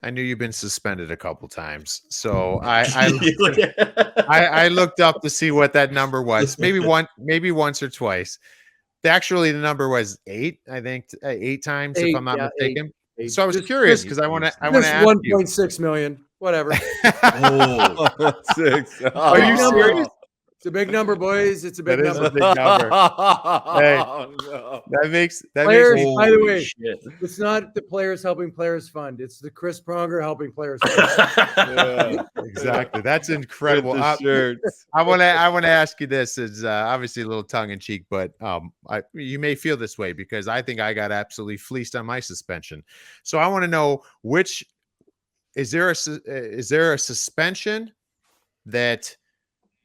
I knew you've been suspended a couple times, so I looked up to see what that number was. Maybe once or twice. Actually, the number was 8. I think 8 times, if I'm not mistaken. Eight. So I was curious because I want to ask you. 1.6 million, whatever. Oh, 6. Are you serious? It's a big number, boys. It's a big That is number. a big number. Hey, No. that makes Players, by the Holy way, shit. it's not the Players Helping Players Fund. It's the Chris Pronger Helping Players Fund. Yeah, exactly. That's incredible. With the shirts. I want to ask you this. Is obviously a little tongue in cheek, but you may feel this way because I think I got absolutely fleeced on my suspension. So I want to know which is there a suspension that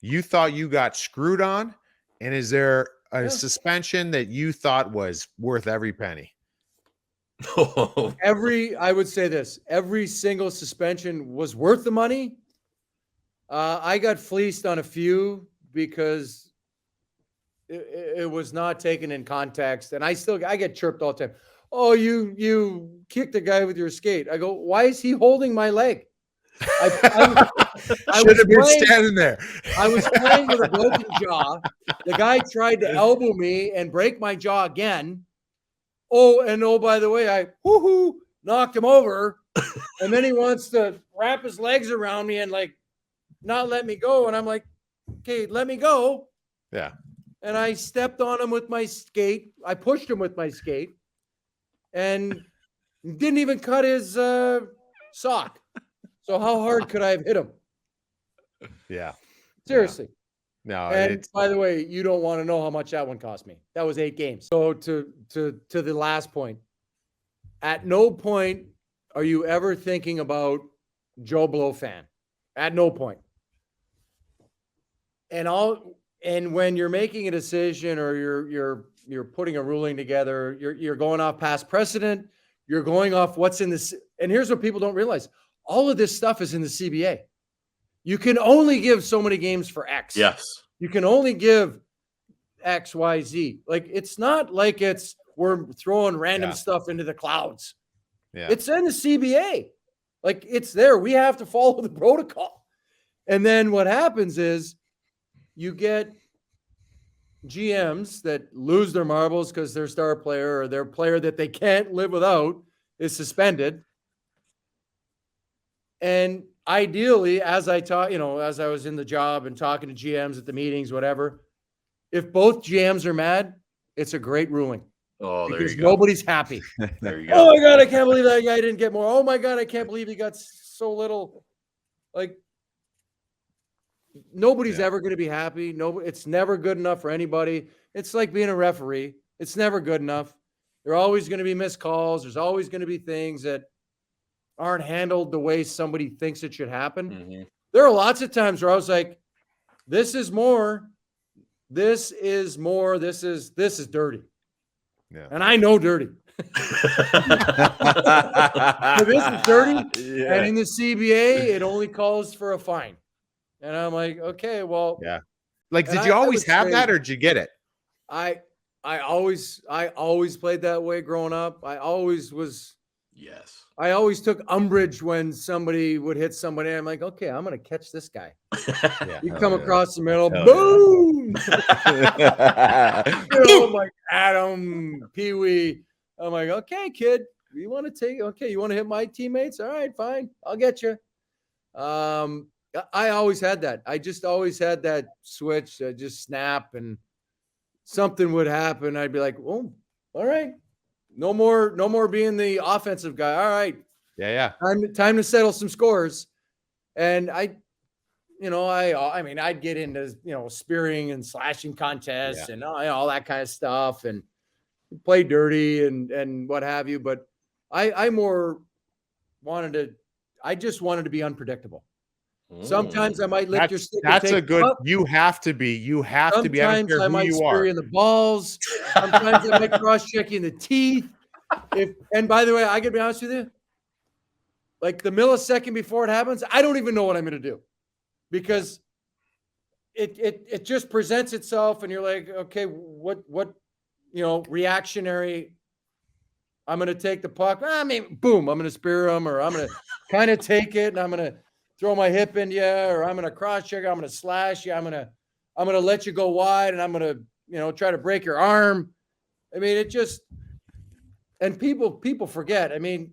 you thought you got screwed on, and is there a suspension that you thought was worth every penny? I would say this, every single suspension was worth the money. I got fleeced on a few because it was not taken in context. And I get chirped all the time. Oh, you kicked a guy with your skate. I go, why is he holding my leg? I should have been standing there. I was playing with a broken jaw. The guy tried to elbow me and break my jaw again. Oh, by the way, I knocked him over. And then he wants to wrap his legs around me and like not let me go. And I'm like, okay, let me go. Yeah. And I stepped on him with my skate. I pushed him with my skate and didn't even cut his sock. So how hard could I have hit him? Yeah. Seriously. No. And by the way, you don't want to know how much that one cost me. That was 8 games. So to the last point, at no point are you ever thinking about Joe Blow fan. At no point. And when you're making a decision or you're putting a ruling together, you're going off past precedent. You're going off what's in this. And here's what people don't realize. All of this stuff is in the CBA. You can only give so many games for X. Yes. You can only give X, Y, Z. Like, it's not like we're throwing random stuff into the clouds. Yeah. It's in the CBA. Like, it's there. We have to follow the protocol. And then what happens is you get GMs that lose their marbles because their star player or their player that they can't live without is suspended. And ideally, as I was in the job and talking to GMs at the meetings, whatever, if both GMs are mad, it's a great ruling. Oh, there because you go. Nobody's happy. There you go. Oh my God, I can't believe that guy didn't get more. Oh my God, I can't believe he got so little. Like, nobody's ever going to be happy. It's never good enough for anybody. It's like being a referee. It's never good enough. There are always going to be missed calls. There's always going to be things that aren't handled the way somebody thinks it should happen. Mm-hmm. There are lots of times where I was like, this is more, this is dirty. Yeah. And I know dirty. So this is dirty. Yeah. And in the CBA, it only calls for a fine. And I'm like, okay, well. Yeah. Like, did you always have that or did you get it? I always played that way growing up. Yes. I always took umbrage when somebody would hit somebody. I'm like, okay, I'm going to catch this guy. You come across the middle, boom. Like Adam, Pee Wee. I'm like, okay, kid, you want to hit my teammates? All right, fine. I'll get you. I always had that. I just always had that switch. I just snap and something would happen. I'd be like, oh, all right. No more being the offensive guy. All right. Yeah. Time to settle some scores. And I'd get into, spearing and slashing contests and all that kind of stuff and play dirty and what have you. But I just wanted to be unpredictable. Sometimes I might lift your stick. That's a good. You have to be. I don't care who you are. Sometimes I might spear you in the balls. Sometimes I might cross-check you in the teeth. And by the way, I gotta be honest with you. Like the millisecond before it happens, I don't even know what I'm gonna do, because it just presents itself, and you're like, okay, what reactionary I'm going to take the puck. Boom, I'm going to spear him, or I'm going to kind of take it and I'm going to throw my hip in you, or I'm going to cross check, I'm going to slash you, I'm going to let you go wide, and I'm going to, try to break your arm. I mean, it just, and people forget. I mean,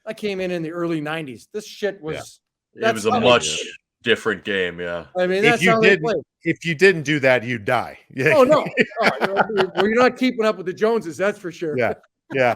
I came in the early 90s. This shit was, It was a much different game. Yeah. I mean, that's how they played. If you didn't do that, you'd die. Yeah. Oh, no. Well, you're not keeping up with the Joneses, that's for sure. Yeah.